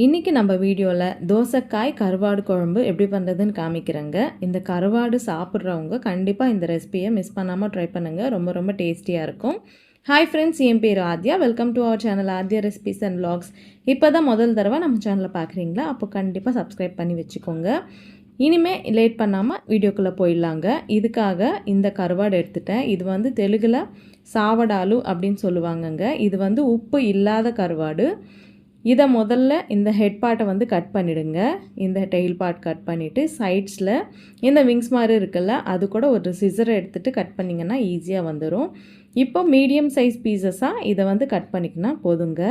இன்றைக்கி நம்ம வீடியோவில் தோசைக்காய் கருவாடு குழம்பு எப்படி பண்ணுறதுன்னு காமிக்கிறேங்க. இந்த கருவாடு சாப்பிட்றவங்க கண்டிப்பாக இந்த ரெசிபியை மிஸ் பண்ணாமல் ட்ரை பண்ணுங்கள். ரொம்ப ரொம்ப டேஸ்டியாக இருக்கும். ஹாய் ஃப்ரெண்ட்ஸ், என் பேர் Aadhya. Welcome to our channel Aadhya recipes and vlogs. இப்போ தான் முதல் தடவை நம்ம சேனலை பார்க்குறீங்களா? அப்போ கண்டிப்பாக சப்ஸ்கிரைப் பண்ணி வச்சுக்கோங்க. இனிமேல் லேட் பண்ணாமல் வீடியோக்குள்ளே போயிடலாங்க. இதுக்காக இந்த கருவாடு எடுத்துட்டேன். இது வந்து தெலுங்கில் சாவடாலு அப்படின்னு சொல்லுவாங்கங்க. இது வந்து உப்பு இல்லாத கருவாடு. இதை முதல்ல இந்த ஹெட் பார்ட்டை வந்து கட் பண்ணிவிடுங்க. இந்த டெயில் பார்ட் கட் பண்ணிவிட்டு சைட்ஸில் இந்த விங்ஸ் மாதிரி இருக்குல்ல, அது கூட ஒரு சிசரை எடுத்துகிட்டு கட் பண்ணிங்கன்னா ஈஸியாக வந்துடும். இப்போ மீடியம் சைஸ் பீசஸாக இதை வந்து கட் பண்ணிக்கினா போதுங்க.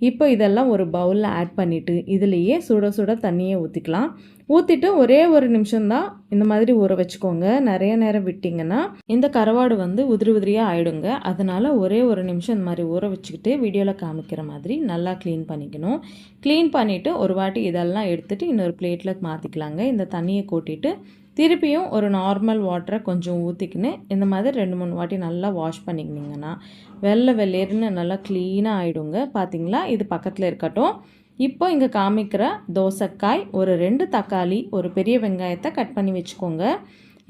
இப்போ இதெல்லாம் ஒரு பவுலில் ஆட் பண்ணிவிட்டு இதுலேயே சுட சுட தண்ணியை ஊற்றிக்கலாம். ஊற்றிட்டு ஒரே ஒரு நிமிஷம்தான் இந்த மாதிரி ஊற வச்சுக்கோங்க. நிறைய நேரம் விட்டிங்கன்னா இந்த கருவாடு வந்து உதிரி உதிரியாக ஆகிடுங்க. அதனால் ஒரே ஒரு நிமிஷம் இந்த மாதிரி ஊற வச்சுக்கிட்டு வீடியோவில் காமிக்கிற மாதிரி நல்லா க்ளீன் பண்ணிக்கணும். க்ளீன் பண்ணிவிட்டு ஒரு வாட்டி இதெல்லாம் எடுத்துகிட்டு இன்னொரு பிளேட்டில் மாற்றிக்கலாங்க. இந்த தண்ணியை கூட்டிட்டு திருப்பியும் ஒரு நார்மல் வாட்டரை கொஞ்சம் ஊற்றிக்கின்னு இந்த மாதிரி 2-3 வாட்டி நல்லா வாஷ் பண்ணிக்கினீங்கன்னா வெள்ளேர்னு நல்லா க்ளீனாக ஆகிடுங்க. பார்த்தீங்களா? இது பக்கத்தில் இருக்கட்டும். இப்போ இங்கே காமிக்கிற தோசைக்காய், ஒரு 2 தக்காளி, ஒரு பெரிய வெங்காயத்தை கட் பண்ணி வச்சுக்கோங்க.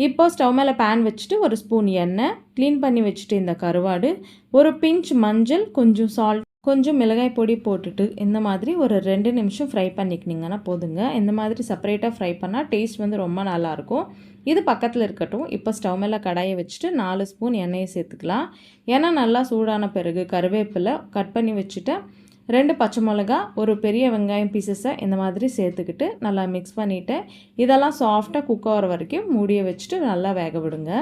இப்போ ஸ்டவ் மேலே பேன் வச்சுட்டு ஒரு ஸ்பூன் எண்ணெய், க்ளீன் பண்ணி வச்சுட்டு இந்த கருவாடு, ஒரு பிஞ்ச் மஞ்சள், கொஞ்சம் சால்ட், கொஞ்சம் மிளகாய் பொடி போட்டுட்டு இந்த மாதிரி ஒரு 2 நிமிஷம் ஃப்ரை பண்ணிக்கினீங்கன்னா போதுங்க. இந்த மாதிரி செப்பரேட்டாக ஃப்ரை பண்ணால் டேஸ்ட் வந்து ரொம்ப நல்லாயிருக்கும். இது பக்கத்தில் இருக்கட்டும். இப்போ ஸ்டவ் மேலே கடாயை வச்சுட்டு 4 ஸ்பூன் எண்ணெயை சேர்த்துக்கலாம். எண்ணெய் நல்லா சூடான பிறகு கருவேப்பிலை, கட் பண்ணி வச்சுட்டு 2 பச்சை மிளகா, ஒரு பெரிய வெங்காயம் பீசஸை இந்த மாதிரி சேர்த்துக்கிட்டு நல்லா மிக்ஸ் பண்ணிவிட்டு இதெல்லாம் சாஃப்டாக குக் ஆகிற வரைக்கும் மூடியை வச்சுட்டு நல்லா வேக விடுங்க.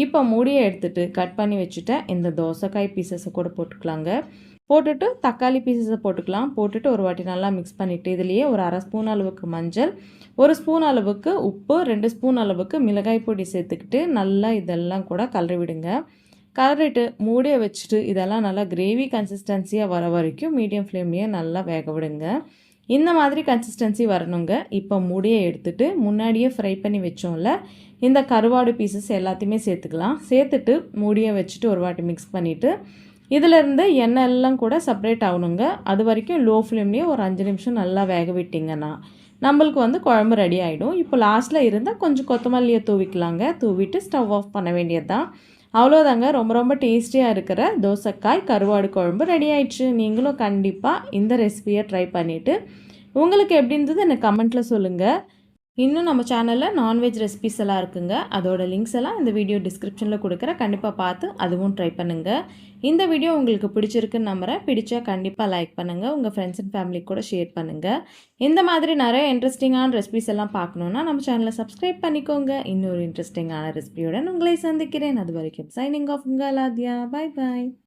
இப்போ மூடியை எடுத்துகிட்டு கட் பண்ணி வச்சுட்டு இந்த தோசைக்காய் பீசஸை கூட போட்டுக்கலாங்க. போட்டுட்டு தக்காளி பீசஸை போட்டுக்கலாம். போட்டுட்டு ஒரு வாட்டி நல்லா மிக்ஸ் பண்ணிவிட்டு இதுலேயே ஒரு 1/2 ஸ்பூன் அளவுக்கு மஞ்சள், 1 ஸ்பூன் அளவுக்கு உப்பு, 2 ஸ்பூன் அளவுக்கு மிளகாய் பொடி சேர்த்துக்கிட்டு நல்லா இதெல்லாம் கூட கலரி விடுங்க. கலரிட்டு மூடியை வச்சுட்டு இதெல்லாம் நல்லா கிரேவி கன்சிஸ்டன்சியாக வர வரைக்கும் மீடியம் ஃப்ளேம்லேயே நல்லா வேக விடுங்க. இந்த மாதிரி கன்சிஸ்டன்சி வரணுங்க. இப்போ மூடியை எடுத்துகிட்டு முன்னாடியே ஃப்ரை பண்ணி வச்சோம்ல இந்த கருவாடு பீசஸ் எல்லாத்தையுமே சேர்த்துக்கலாம். சேர்த்துட்டு மூடியை வச்சுட்டு ஒரு வாட்டி மிக்ஸ் பண்ணிவிட்டு இதிலேருந்து எண்ணெய் எல்லாம் கூட செப்பரேட் ஆகணுங்க. அது வரைக்கும் லோ ஃப்ளேம்லேயே ஒரு 5 நிமிஷம் நல்லா வேக விட்டிங்கன்னா நம்மளுக்கு வந்து குழம்பு ரெடி ஆகிடும். இப்போ லாஸ்ட்டில் இருந்தால் கொஞ்சம் கொத்தமல்லியை தூவிக்கலாங்க. தூவிட்டு ஸ்டவ் ஆஃப் பண்ண வேண்டியது தான். அவ்வளோதாங்க. ரொம்ப ரொம்ப டேஸ்டியாக இருக்கிற தோசைக்காய் கருவாடு குழம்பு ரெடி ஆயிடுச்சு. நீங்களும் கண்டிப்பாக இந்த ரெசிபியை ட்ரை பண்ணிவிட்டு உங்களுக்கு எப்படி இருந்தது எனக்கு கமெண்ட்டில் சொல்லுங்கள். இன்னும் நம்ம சேனலில் நான்வெஜ் ரெசிபிஸ் எல்லாம் இருக்குங்க. அதோட லிங்க்ஸ் எல்லாம் இந்த வீடியோ டிஸ்கிரிப்ஷனில் கொடுக்குற, கண்டிப்பாக பார்த்து அதுவும் ட்ரை பண்ணுங்கள். இந்த வீடியோ உங்களுக்கு பிடிச்சிருக்குன்னு நம்புகிறேன். பிடிச்சா கண்டிப்பாக லைக் பண்ணுங்கள். உங்கள் ஃப்ரெண்ட்ஸ் அண்ட் ஃபேமிலி கூட ஷேர் பண்ணுங்கள். இந்த மாதிரி நிறைய இன்ட்ரெஸ்டிங்கான ரெசிபிஸ் எல்லாம் பார்க்கணுன்னா நம்ம சேனலை சப்ஸ்கிரைப் பண்ணிக்கோங்க. இன்னொரு இன்ட்ரெஸ்டிங்கான ரெசிபியுடன் உங்களை சந்திக்கிறேன். அது வரைக்கும் சைனிங் ஆஃப் உங்கள் ஆத்யா. Bye bye.